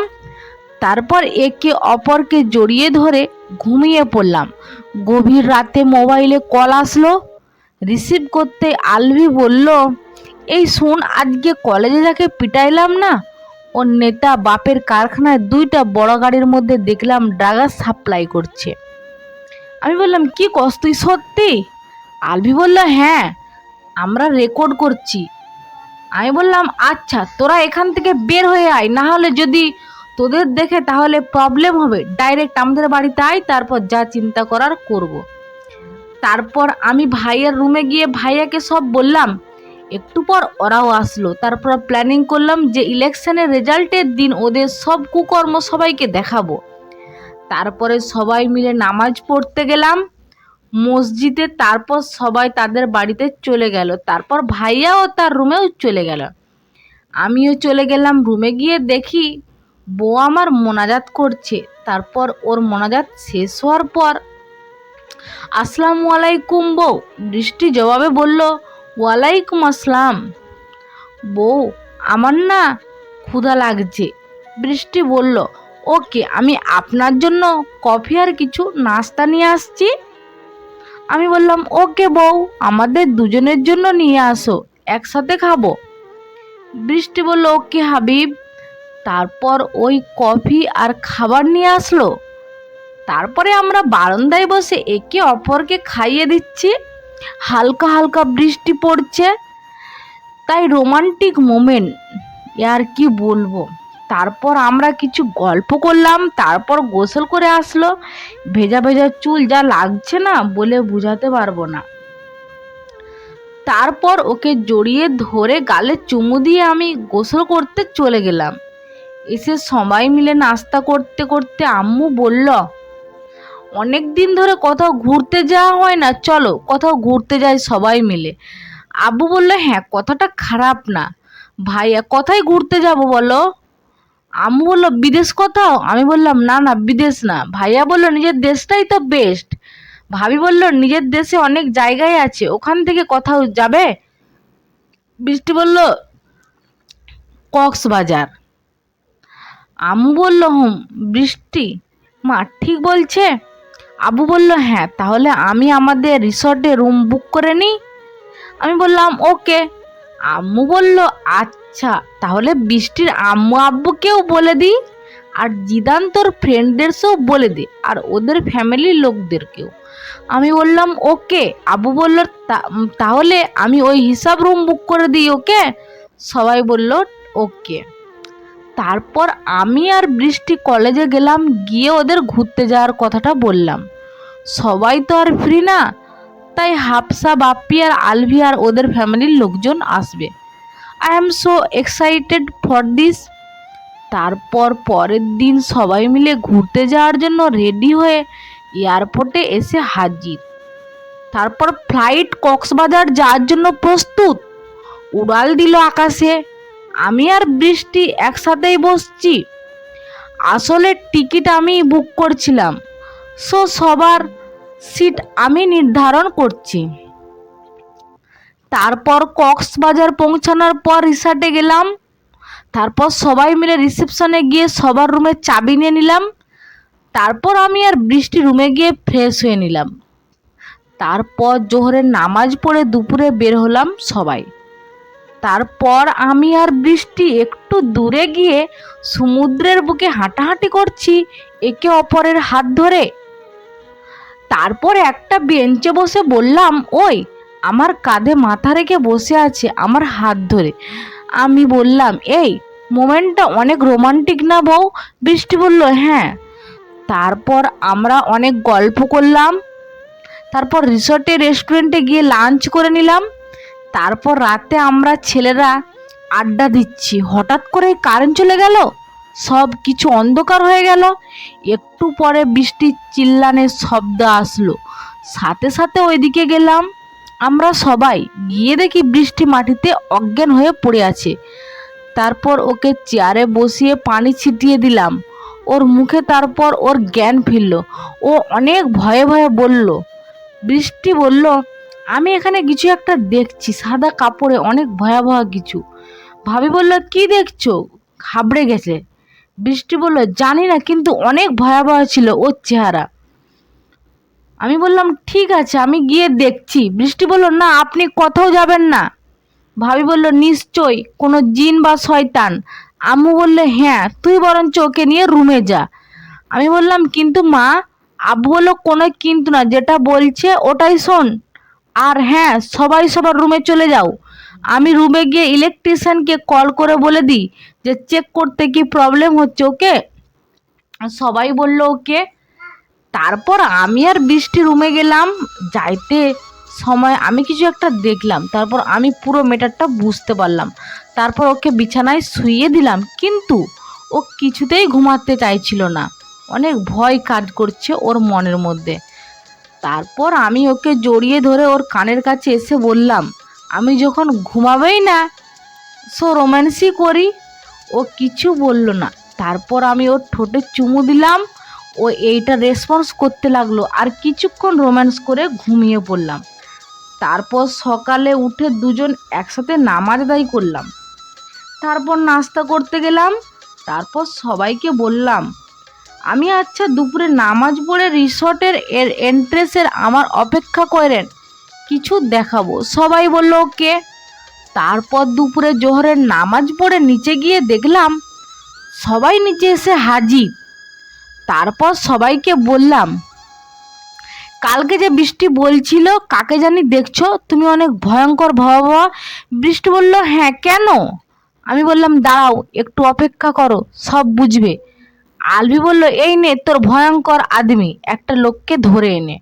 তারপর একে অপরকে জড়িয়ে ধরে ঘুমিয়ে পড়লাম। গভীর রাতে মোবাইলে কল আসলো। রিসিভ করতে আলভি বলল, এই শোন, আজকে কলেজে যাকে পিটাইলাম না, ওর নেতা বাপের কারখানায় 2টা বড় গাড়ির মধ্যে দেখলাম ড্রাগস সাপ্লাই করছে। আমি বললাম, কি কস তুই, সত্যি? আলভি বলল, হ্যাঁ, আমরা রেকর্ড করছি। আমি বললাম, আচ্ছা তোরা এখান থেকে বের হয়ে আয়, না হলে যদি তোদের দেখে তাহলে প্রবলেম হবে, ডাইরেক্ট আমাদের বাড়িতে আয়, তারপর যা চিন্তা করার করব। তারপর আমি ভাইয়ের রুমে গিয়ে ভাইয়াকে সব বললাম। একটু পর ওরাও আসলো। তারপর প্ল্যানিং করলাম যে ইলেকশনের রেজাল্টের দিন ওদের সব কুকর্ম সবাইকে দেখাবো। তারপরে সবাই মিলে নামাজ পড়তে গেলাম মসজিদে। তারপর সবাই তাদের বাড়িতে চলে গেল। তারপর ভাইয়াও তার রুমেও চলে গেল। আমিও চলে গেলাম রুমে। গিয়ে দেখি বউ আমার মোনাজাত করছে। তারপর ওর মোনাজাত শেষ হওয়ার পর, আসসালামু আলাইকুম বউ। বৃষ্টি জবাবে বলল, ওয়ালাইকুম আসসালাম। বউ, আমার না ক্ষুধা লাগছে। বৃষ্টি বলল, ওকে, আমি আপনার জন্য কফি আর কিছু নাস্তা নিয়ে আসছি। আমি বললাম, ওকে বউ, আমাদের দুজনের জন্য নিয়ে আসো, একসাথে খাবো। বৃষ্টি বলল, ওকে হাবিব। তারপর ওই কফি আর খাবার নিয়ে আসলো। তারপরে আমরা বারান্দায় বসে একে অপরকে খাইয়ে দিচ্ছি। হালকা হালকা বৃষ্টি পড়ছে, তাই রোমান্টিক মোমেন্ট, আর কি বলবো। তারপর আমরা কিছু গল্প করলাম। তারপর গোসল করে আসলো। ভেজা ভেজা চুল যা লাগছে না, বলে বুঝাতে পারবো না। তারপর ওকে জড়িয়ে ধরে গালে চুমু দিয়ে আমি গোসল করতে চলে গেলাম। এসে সবাই মিলে নাস্তা করতে করতে আম্মু বলল, অনেক দিন ধরে কোথাও ঘুরতে যাওয়া হয় না, চলো কোথাও ঘুরতে যাই সবাই মিলে। আব্বু বলল, হ্যাঁ কথাটা খারাপ না। ভাইয়া, কোথায় ঘুরতে যাব বলো? আম্মু বলল, বিদেশ কোথাও। আমি বললাম, না না, বিদেশ না। ভাইয়া বলল, নিজের দেশটাই তো বেস্ট। ভাবি বলল, নিজের দেশে অনেক জায়গায় আছে, ওখান থেকে কোথাও যাবে। বৃষ্টি বলল, কক্সবাজার। আম্মু বলল, বৃষ্টি মা ঠিক বলছে। আব্বু বলল, হ্যাঁ, তাহলে আমি আমাদের রিসর্টে রুম বুক করে নিই। আমি বললাম, ওকে। আম্মু বলল, আচ্ছা, তাহলে বৃষ্টির আম্মু আব্বুকেও বলে দিই, আর জিদান তোর ফ্রেন্ডদেরকেও বলে দে, আর ওদের ফ্যামিলির লোকদেরকেও। আমি বললাম ওকে। আব্বু বলল তাহলে আমি ওই হিসাব রুম বুক করে দিই ওকে। সবাই বলল ওকে। তারপর আমি আর বৃষ্টি কলেজে গেলাম, গিয়ে ওদের ঘুরতে যাওয়ার কথাটা বললাম। সবাই তো আর ফ্রি না, তাই হাফসা, বাপ্পি আর আলভি আর ওদের ফ্যামিলির লোকজন আসবে। I am so excited for this. তারপর পরের দিন সবাই মিলে ঘুরতে যাওয়ার জন্য রেডি হয়ে এয়ারপোর্টে এসে হাজির। তারপর ফ্লাইট কক্সবাজার যাওয়ার জন্য প্রস্তুত। উড়াল দিল আকাশে। আমি আর বৃষ্টি একসাথেই বসছি। আসলে টিকিট আমি বুক করছিলাম, সো সবার সিট আমি নির্ধারণ করছি। তারপর কক্সবাজার পৌঁছানোর পর রিসর্টে গেলাম। তারপর সবাই মিলে রিসেপশনে গিয়ে সবার রুমের চাবি নিয়ে নিলাম। তারপর আমি আর বৃষ্টি রুমে গিয়ে ফ্রেশ হয়ে নিলাম। তারপর জোহরের নামাজ পড়ে দুপুরে বের হলাম সবাই। তারপর আমি আর বৃষ্টি একটু দূরে গিয়ে সমুদ্রের বুকে হাঁটাহাঁটি করছি একে অপরের হাত ধরে। তারপর একটা বেঞ্চে বসে বললাম, ওই আমার কাঁধে মাথা রেখে বসে আছে আমার হাত ধরে। আমি বললাম, এই মোমেন্টটা অনেক রোমান্টিক না বউ? বৃষ্টি বলল হ্যাঁ। তারপর আমরা অনেক গল্প করলাম। তারপর রিসর্টে রেস্টুরেন্টে গিয়ে লাঞ্চ করে নিলাম। তারপর রাতে আমরা ছেলেরা আড্ডা দিচ্ছি, হঠাৎ করে কারেন্ট চলে গেল, সব কিছু অন্ধকার হয়ে গেল। একটু পরে বৃষ্টির চিল্লানের শব্দ আসলো, সাথে সাথে ওইদিকে গেলাম আমরা সবাই। গিয়ে দেখি বৃষ্টি মাটিতে অজ্ঞান হয়ে পড়ে আছে। তারপর ওকে চেয়ারে বসিয়ে পানি ছিটিয়ে দিলাম ওর মুখে। তারপর ওর জ্ঞান ফিরল। ও অনেক ভয়ে ভয়ে বলল, বৃষ্টি বলল, আমি এখানে কিছু একটা দেখছি, সাদা কাপড়ে, অনেক ভয়াবহ কিছু। ভাবি বলল, কি দেখছো? ঘাবড়ে গেছে। বৃষ্টি বলল, জানি না, কিন্তু অনেক ভয়াবহ ছিল ওর চেহারা। আমি বললাম, ঠিক আছে আমি গিয়ে দেখছি। বৃষ্টি বলল, না আপনি কোথাও যাবেন না। ভাবি বলল, নিশ্চয়ই কোনো জিন বা শয়তান। আম্মু বললে, হ্যাঁ তুই বরঞ্চ ওকে নিয়ে রুমে যা। আমি বললাম, কিন্তু মা? আব্বু বলল, কোনো কিন্তু না, যেটা বলছে ওটাই শোন। আর হ্যাঁ, সবাই সবার রুমে চলে যাও। আমি রুমে গিয়ে ইলেকট্রিশিয়ানকে কল করে বলে দিই যে চেক করতে কি প্রবলেম হচ্ছে ওকে। সবাই বলল ওকে। তারপর আমি আর বৃষ্টি রুমে গেলাম। যাইতে সময় আমি কিছু একটা দেখলাম। তারপর আমি পুরো ম্যাটারটা বুঝতে পারলাম। তারপর ওকে বিছানায় শুইয়ে দিলাম, কিন্তু ও কিছুতেই ঘুমাতে চাইছিল না। অনেক ভয় কাজ করছে ওর মনের মধ্যে। তারপর আমি ওকে জড়িয়ে ধরে ওর কানের কাছে এসে বললাম, আমি যখন ঘুমাবেই না সো রোম্যান্সই করি। ও কিছু বলল না। তারপর আমি ওর ঠোঁটে চুমু দিলাম। ও এইটা রেসপন্স করতে লাগলো। আর কিছুক্ষণ রোম্যান্স করে ঘুমিয়ে পড়লাম। তারপর সকালে উঠে দুজন একসাথে নামাজ আদায় করলাম। তারপর নাস্তা করতে গেলাম। তারপর সবাইকে বললাম, আমি আচ্ছা দুপুরে নামাজ পড়ে রিসর্টের এন্ট্রেন্সের আমার অপেক্ষা করেন, কিছু দেখাবো। সবাই বলল ওকে। তারপর দুপুরে জোহরের নামাজ পড়ে নিচে গিয়ে দেখলাম সবাই নিচে এসে হাজির। তারপর সবাইকে বললাম, কালকে যে বৃষ্টি বলছিল কাকে জানি দেখছো, তুমি অনেক ভয়ঙ্কর ভয়াবহ। বৃষ্টি বলল, হ্যাঁ কেন? আমি বললাম, দাঁড়াও একটু অপেক্ষা করো, সব বুঝবে। আলভি বলল, এই নে তোর ভয়ঙ্কর আদমি, একটা লোককে ধরে এনে।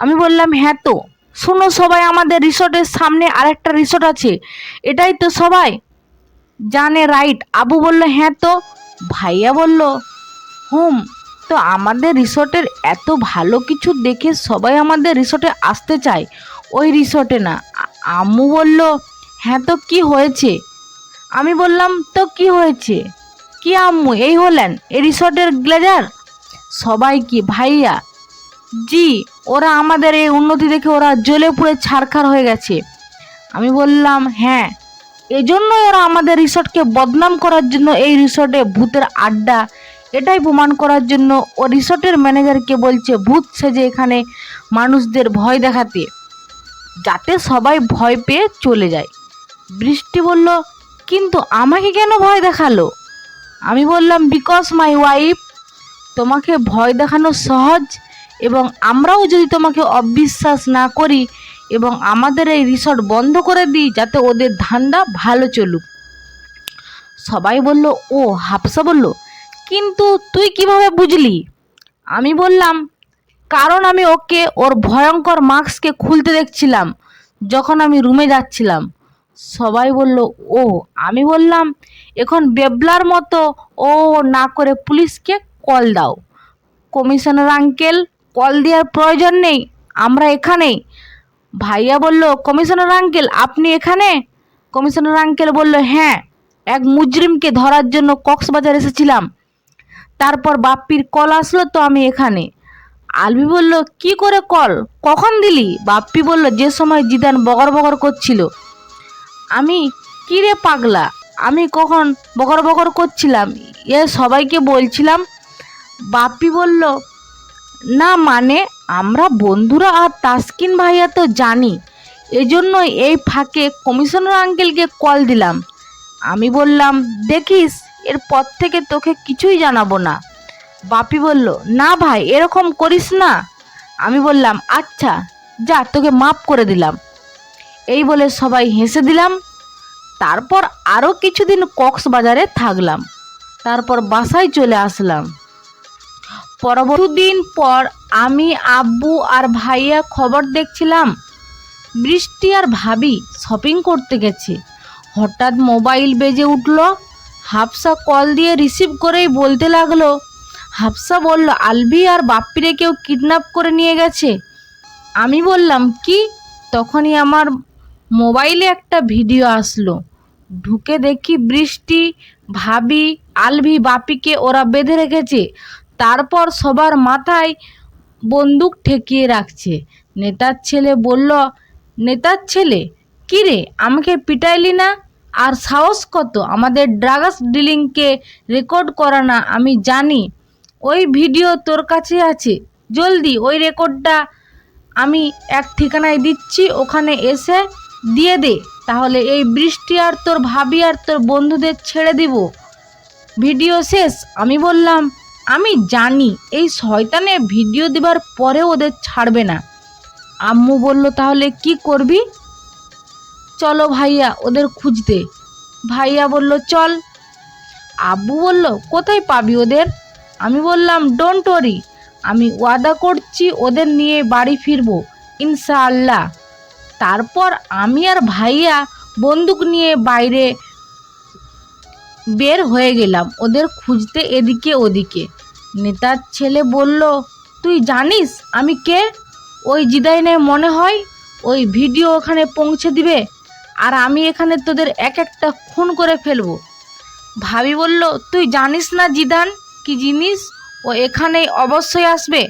আমি বললাম, হ্যাঁ তো শোনো সবাই, আমাদের রিসর্টের সামনে আরেকটা রিসর্ট আছে, এটাই তো সবাই জানে রাইট? আবু বলল, হ্যাঁ তো। ভাইয়া বলল, তো আমাদের রিসর্টের এত ভালো কিছু দেখে সবাই আমাদের রিসর্টে আসতে চায়, ওই রিসর্টে না। আম্মু বলল, হ্যাঁ তো কি হয়েছে? আমি বললাম, তো কি হয়েছে? কি আম্মু, এই হলেন এই রিসর্টের গ্লেজার? সবাই কি ভাইয়া? জি, ওরা আমাদের এই উন্নতি দেখে ওরা জ্বলে পুড়ে ছারখার হয়ে গেছে। আমি বললাম, হ্যাঁ এজন্যই ওরা আমাদের রিসর্টকে বদনাম করার জন্য, এই রিসর্টে ভূতের আড্ডা, এটাই প্রমাণ করার জন্য ও রিসর্টের ম্যানেজারকে বলছে ভূত সেজে এখানে মানুষদের ভয় দেখাতে, যাতে সবাই ভয় পেয়ে চলে যায়। বৃষ্টি বলল, কিন্তু আমাকে কেন ভয় দেখালো? আমি বললাম, বিকজ মাই ওয়াইফ। তোমাকে ভয় দেখানো সহজ, এবং আমরাও যদি তোমাকে অবিশ্বাস না করি এবং আমাদের এই রিসর্ট বন্ধ করে দিই, যাতে ওদের ধান্দা ভালো চলুক। সবাই বলল, ও হাফসা বলল, কিন্তু তুই কিভাবে বুঝলি? আমি বললাম, কারণ আমি ওকে ওর ভয়ঙ্কর মাস্ককে খুলতে দেখছিলাম যখন আমি রুমে যাচ্ছিলাম। সবাই বলল, ও। আমি বললাম, এখন বেবলার মতো ও না করে পুলিশকে কল দাও। কমিশনার আঙ্কেল, কল দেওয়ার প্রয়োজন নেই, আমরা এখানেই। ভাইয়া বলল, কমিশনার আঙ্কেল আপনি এখানে? কমিশনার আঙ্কেল বলল, হ্যাঁ, এক মুজরিমকে ধরার জন্য কক্সবাজার এসেছিলাম, তারপর বাপ্পির কল আসলো তো আমি এখানে। আলভি বলল, কি করে কল, কখন দিলি? বাপ্পি বলল, যে সময় জিদান বগর বগর করছিল। আমি, কি রে পাগলা, আমি কখন বগর বগর করছিলাম? এ সবাইকে বলছিলাম। বাপ্পি বলল, না মানে আমরা বন্ধুরা আর তাসকিন ভাইয়া তো জানি, এজন্যই এই ফাঁকে কমিশনার আঙ্কেলকে কল দিলাম। আমি বললাম, দেখিস এরপর থেকে তোকে কিছুই জানাবো না। বাপি বলল, না ভাই এরকম করিস না। আমি বললাম, আচ্ছা যা, তোকে মাফ করে দিলাম। এই বলে সবাই হেসে দিলাম। তারপর আরও কিছুদিন কক্সবাজারে থাকলাম, তারপর বাসায় চলে আসলাম। পরবর্তী দিন পর আমি, আব্বু আর ভাইয়া খবর দেখছিলাম বৃষ্টি আর ভাবি শপিং করতে গেছে। হঠাৎ মোবাইল বেজে উঠল। হাফসা কল দিয়ে রিসিভ করেই বলতে লাগলো, হাফসা বলল, আলভি আর বাপ্পিরে কেউ কিডন্যাপ করে নিয়ে গেছে। আমি বললাম, কি? তখনই আমার মোবাইলে একটা ভিডিও আসলো। ঢুকে দেখি বৃষ্টি, ভাবি, আলভি, বাপিকে ওরা বেঁধে রেখেছে, তারপর সবার মাথায় বন্দুক ঠেকিয়ে রাখছে। নেতার ছেলে বলল, নেতার ছেলে, কি রে আমাকে পিটাইলি না? আর সাহস কত আমাদের ড্রাগস ডিলিংকে রেকর্ড করা? না আমি জানি ওই ভিডিও তোর কাছে আছে, জলদি ওই রেকর্ডটা আমি এক ঠিকানায় দিচ্ছি, ওখানে এসে দিয়ে দে, তাহলে এই বৃষ্টি আর তোর ভাবি আর তোর বন্ধুদের ছেড়ে দিব, ভিডিও শেষ। আমি বললাম, আমি জানি এই শয়তানে ভিডিও দেবার পরেও ওদের ছাড়বে না। আম্মু বলল, তাহলে কি করবি? চলো ভাইয়া ওদের খুঁজতে। ভাইয়া বলল, চল। আব্বু বলল, কোথায় পাবি ওদের? আমি বললাম, ডোন্ট ওয়ারি, আমি ওয়াদা করছি ওদের নিয়ে বাড়ি ফিরবো ইনশাআল্লাহ। তারপর আমি আর ভাইয়া বন্দুক নিয়ে বাইরে বের হয়ে গেলাম ওদের খুঁজতে, এদিকে ওদিকে। নেতার ছেলে বলল, তুই জানিস আমি কে? ওই জিদাইনে মনে হয় ওই ভিডিও ওখানে পৌঁছে দিবে, আর আমি এখানে তোদের এক একটা খুন করে ফেলবো। ভাবি বলল, তুই জানিস না জিদান কি জিনিস, ও এখানেই অবশ্যই আসবে।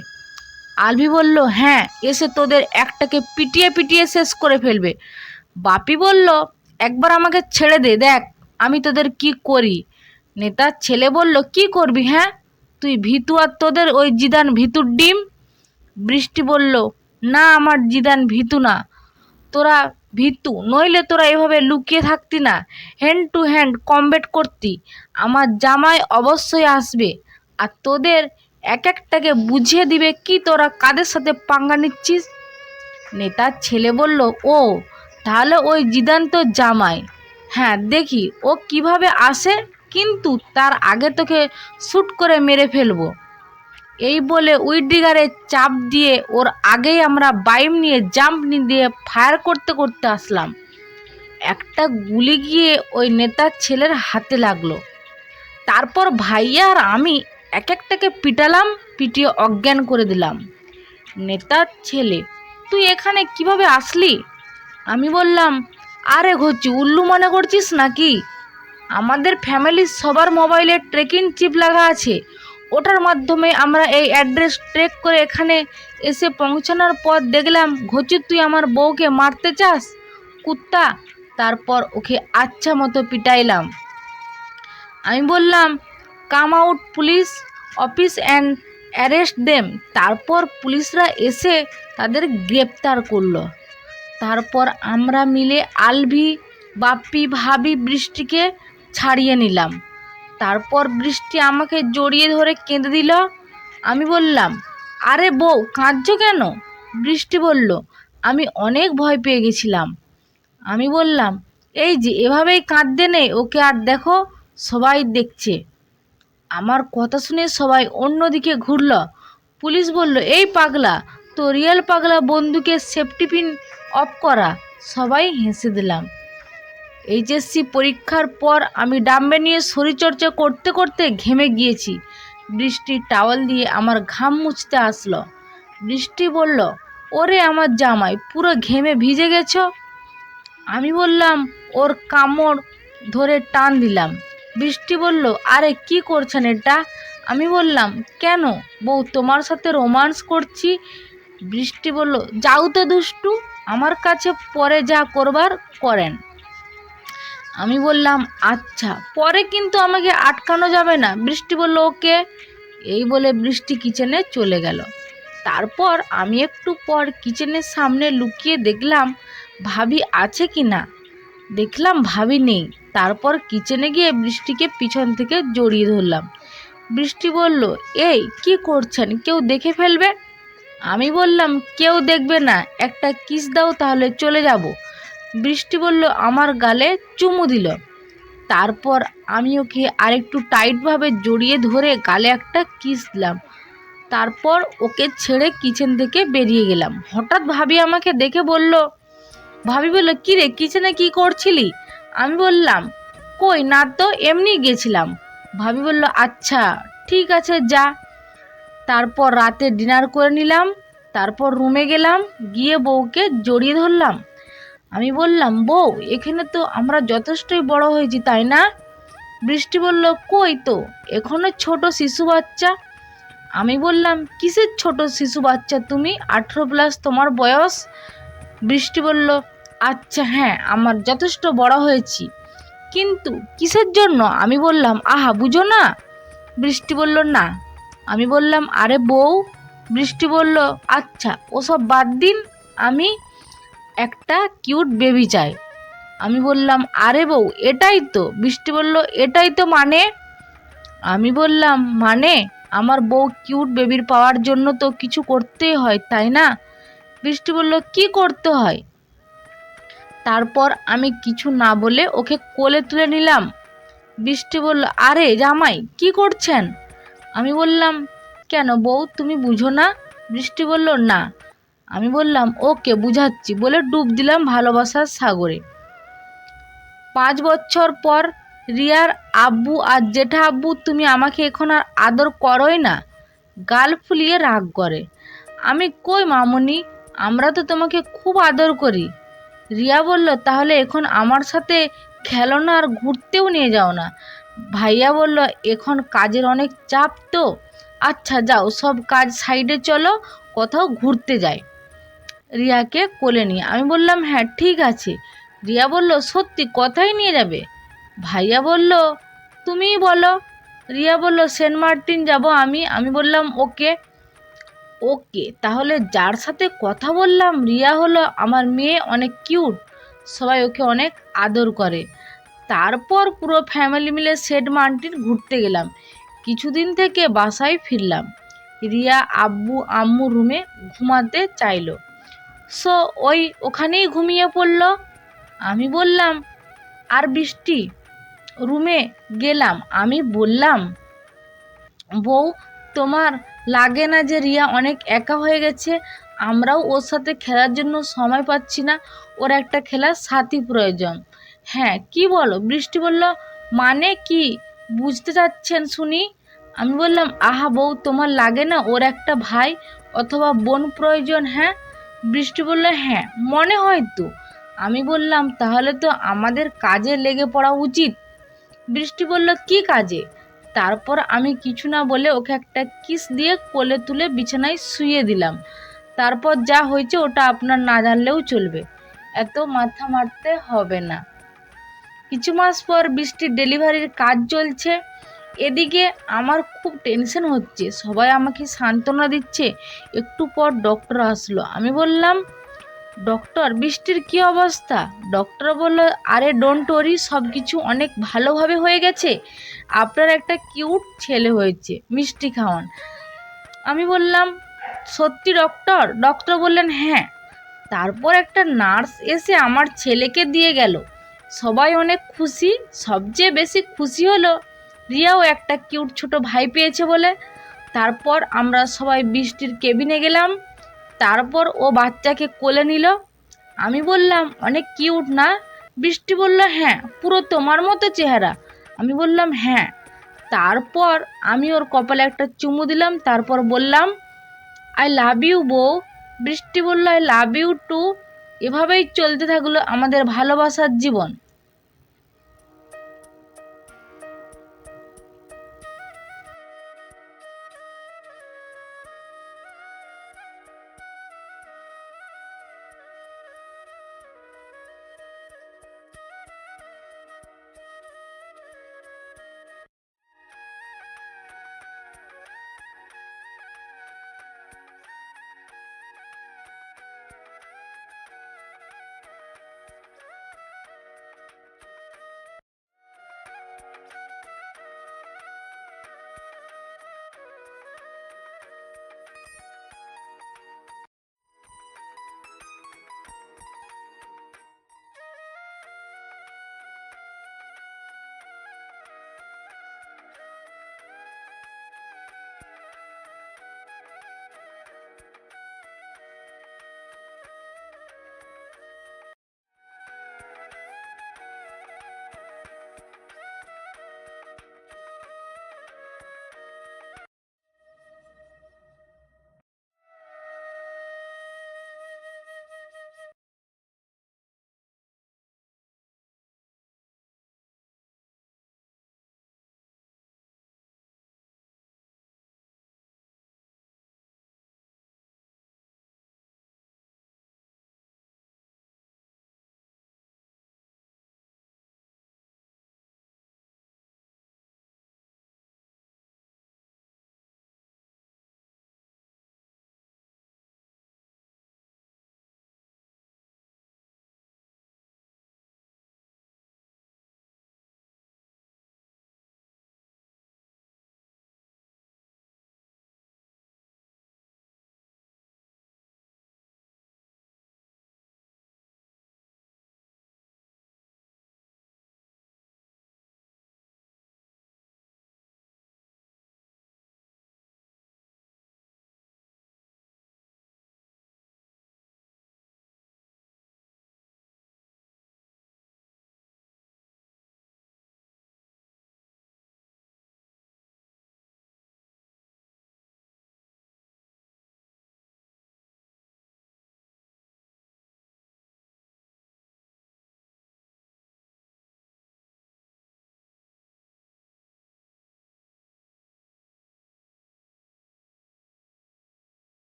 আলভি বলল, হ্যাঁ, এসে তোদের একটাকে পিটিয়ে পিটিয়ে শেষ করে ফেলবে। বাপি বলল, একবার আমাকে ছেড়ে দে, দেখ আমি তোদের কি করি। নেতার ছেলে বলল, কি করবি? হ্যাঁ, তুই ভিতু আর তোদের ওই জিদান ভিতুর ডিম। বৃষ্টি বলল, না আমার জিদান ভিতু না, তোরা ভিতু, নইলে তোরা এভাবে লুকিয়ে থাকতি না, হ্যান্ড টু হ্যান্ড কমব্যাট করতি। আমার জামাই অবশ্যই আসবে আর তোদের এক একটাকে বুঝিয়ে দিবে কি তোরা কাদের সাথে পাঙ্গা নিচ্ছিস। নেতার ছেলে বলল, ও তাহলে ওই জিদান তো জামাই, হ্যাঁ দেখি ও কিভাবে আসে, কিন্তু তার আগে তোকে শ্যুট করে মেরে ফেলবো। এই বলে উইডিগারে চাপ দিয়ে ওর আগেই আমরা বাইম নিয়ে জাম্প দিয়ে ফায়ার করতে করতে আসলাম। একটা গুলি গিয়ে ওই নেতার ছেলের হাতে লাগলো। তারপর ভাইয়া আর আমি এক একটাকে পিটালাম, পিটিয়ে অজ্ঞান করে দিলাম। নেতার ছেলে, তুই এখানে কিভাবে আসলি? আমি বললাম, আরে ঘুরছি, উল্লু মনে করছিস নাকি? আমাদের ফ্যামিলির সবার মোবাইলে ট্রেকিং চিপ লাগা আছে, ওটার মাধ্যমে আমরা এই অ্যাড্রেস ট্রেক করে এখানে এসে পৌঁছানোর পর দেখলাম ঘচু তুই আমার বউকে মারতে চাস, কুত্তা। তারপর ওকে আচ্ছা মতো পিটাইলাম। আমি বললাম, come out police office and arrest them. তারপর পুলিশরা এসে তাদের গ্রেপ্তার করলো। তারপর আমরা মিলে আলভি, বাপ্পি, ভাবি, বৃষ্টিকে ছাড়িয়ে নিলাম। তারপর বৃষ্টি আমাকে জড়িয়ে ধরে কেঁদে দিল। আমি বললাম, আরে বউ, কাঁদছো কেন? বৃষ্টি বলল, আমি অনেক ভয় পেয়ে গেছিলাম। আমি বললাম, এই যে এভাবেই কাঁদতে নেই, ওকে আর দেখো, সবাই দেখছে। আমার কথা শুনে সবাই অন্যদিকে ঘুরল। পুলিশ বলল, এই পাগলা, তো রিয়েল পাগলা, বন্দুকের সেফটি পিন অফ করা। সবাই হেসে দিলাম। এইচএসসি পরীক্ষার পর আমি ডাম্বে নিয়ে শরীরচর্চা করতে করতে ঘেমে গিয়েছি। বৃষ্টি টাওয়াল দিয়ে আমার ঘাম মুছতে আসলো। বৃষ্টি বলল, ওরে আমার জামাই, পুরো ঘেমে ভিজে গেছো। আমি বললাম, ওর কামড় ধরে টান দিলাম। বৃষ্টি বলল, আরে কি করছেন এটা? আমি বললাম, কেন বউ, তোমার সাথে রোমান্স করছি। বৃষ্টি বলল, যাও তো দুষ্টু, আমার কাছে পরে যা করবার করেন। আমি বললাম, আচ্ছা, পরে কিন্তু আমাকে আটকানো যাবে না। বৃষ্টি বলল, ওকে। এই বলে বৃষ্টি কিচেনে চলে গেল। তারপর আমি একটু পর কিচেনের সামনে লুকিয়ে দেখলাম ভাবি আছে কি না। দেখলাম ভাবি নেই। তারপর কিচেনে গিয়ে বৃষ্টিকে পিছন থেকে জড়িয়ে ধরলাম। বৃষ্টি বলল, এই কি করছেন, কেউ দেখে ফেলবে। আমি বললাম, কেউ দেখবে না, একটা কিস দাও, তাহলে চলে যাব। বৃষ্টি বলল, আমার গালে চুমু দিল। তারপর আমি ওকে আরেকটু টাইটভাবে জড়িয়ে ধরে গালে একটা কিস দিলাম। তারপর ওকে ছেড়ে কিচেন থেকে বেরিয়ে গেলাম। হঠাৎ ভাবি আমাকে দেখে বলল, কি রে, কিচেনে কি করছিলি? আমি বললাম, কই না তো, এমনি গেছিলাম। ভাবি বলল, আচ্ছা ঠিক আছে, যা। তারপর রাতে ডিনার করে নিলাম। তারপর রুমে গেলাম, গিয়ে বউকে জড়িয়ে ধরলাম। আমি বললাম, বউ, এখানে তো আমরা যথেষ্টই বড় হয়েছি, তাই না? বৃষ্টি বলল, কই তো, এখনো ছোট শিশু বাচ্চা। আমি বললাম, কিসের ছোট শিশু বাচ্চা তুমি? 18+ তোমার বয়স। বৃষ্টি বলল, আচ্ছা হ্যাঁ, আমার যথেষ্ট বড় হয়েছি, কিন্তু কিসের জন্য? আমি বললাম, আহা, বুঝো না। বৃষ্টি বলল, না। আমি বললাম, আরে বউ। বৃষ্টি বলল, আচ্ছা ওসব বাদ দিন, আমি একটা কিউট বেবি চাই। আমি বললাম, আরে বউ, এটাই তো। বৃষ্টি বলল, এটাই তো মানে। আমি বললাম, মানে আমার বউ কিউট বেবির পাওয়ার জন্য তো কিছু করতেই হয়, তাই না? বৃষ্টি বলল, কি করতে হয়? তারপর আমি কিছু না বলে ওকে কোলে তুলে নিলাম। বৃষ্টি বলল, আরে জামাই, কি করছেন? আমি বললাম, কেন বউ, তুমি বুঝো না? বৃষ্টি বলল, না। আমি বললাম, ওকে বুঝাচ্ছি, বলে ডুব দিলাম ভালোবাসার সাগরে। 5 বছর পর রিয়ার আব্বু আর জেঠা আব্বু, তুমি আমাকে এখন আর আদর করোই না, গাল ফুলিয়ে রাগ করে। আমি, কই মামুনি, আমরা তো তোমাকে খুব আদর করি। রিয়া বলল, তাহলে এখন আমার সাথে খেলো না, আর ঘুরতেও নিয়ে যাও না। ভাইয়া বলল, এখন কাজের অনেক চাপ তো। আচ্ছা যাও, সব কাজ সাইডে, চলো কোথাও ঘুরতে যাই রিয়াকে কোলে নিয়ে। আমি বললাম, হ্যাঁ ঠিক আছে। রিয়া বলল, সত্যি, কোথায় নিয়ে যাবে? ভাইয়া বলল, তুমিই বলো। রিয়া বলল, সেন্ট মার্টিন যাব আমি। আমি বললাম, ওকে। ওকে, তাহলে যার সাথে কথা বললাম রিয়া হলো আমার মেয়ে, অনেক কিউট, সবাই ওকে অনেক আদর করে। তারপর পুরো ফ্যামিলি মিলে সেন্ট মার্টিন ঘুরতে গেলাম। কিছুদিন থেকে বাসায় ফিরলাম। রিয়া আব্বু আম্মু রুমে ঘুমাতে চাইলো, সো ওখানেই ঘুমিয়ে পড়লো। আমি বললাম, আর বৃষ্টি রুমে গেলাম। আমি বললাম, বউ, তোমার লাগে না যে রিয়া অনেক একা হয়ে গেছে? আমরাও ওর সাথে খেলার জন্য সময় পাচ্ছি না, ওর একটা খেলার সাথী প্রয়োজন। হ্যাঁ, কি বলো? বৃষ্টি বলল, মানে কি বুঝতে চাচ্ছেন শুনি? আমি বললাম, আহা বউ, তোমার লাগে না ওর একটা ভাই অথবা বোন প্রয়োজন? হ্যাঁ। বৃষ্টি বলল, হ্যাঁ মনে হয় তো। আমি বললাম, তাহলে তো আমাদের কাজে লেগে পড়া উচিত। বৃষ্টি বলল, কি কাজে? তারপর আমি কিছু না বলে ওকে একটা কিস দিয়ে কোলে তুলে বিছানায় শুইয়ে দিলাম। তারপর যা হয়েছে ওটা আপনার না জানলেও চলবে, এত মাথা মারতে হবে না। কিছু মাস পর বৃষ্টির ডেলিভারির কাজ চলছে। এদিকে আমার খুব টেনশন হচ্ছে, সবাই আমাকে সান্ত্বনা দিচ্ছে। একটু পর ডক্টর আসলো। আমি বললাম, ডক্টর, বৃষ্টির কি অবস্থা? ডক্টর বলল, আরে ডোন্ট ওয়ারি, সব কিছু অনেক ভালোভাবে হয়ে গেছে, আপনার একটা কিউট ছেলে হয়েছে, মিষ্টি খাওয়ান। আমি বললাম, সত্যি ডক্টর? ডক্টর বললেন হ্যাঁ। তারপর একটা নার্স এসে আমার ছেলেকে দিয়ে গেল। সবাই অনেক খুশি। সবচেয়ে বেশি খুশি হলো রিয়াও একটা কিউট ছোট ভাই পেয়েছে বলে। তারপর আমরা সবাই বৃষ্টির কেবিনে গেলাম। তারপর ও বাচ্চাকে কোলে নিল। আমি বললাম অনেক কিউট না? বৃষ্টি বলল হ্যাঁ, পুরো তোমার মতো চেহারা। আমি বললাম হ্যাঁ। তারপর আমি ওর কপালে একটা চুমু দিলাম। তারপর বললাম আই লাভ ইউ বউ। বৃষ্টি বলল আই লাভ ইউ টু। এভাবেই চলতে থাকলো আমাদের ভালোবাসার জীবন।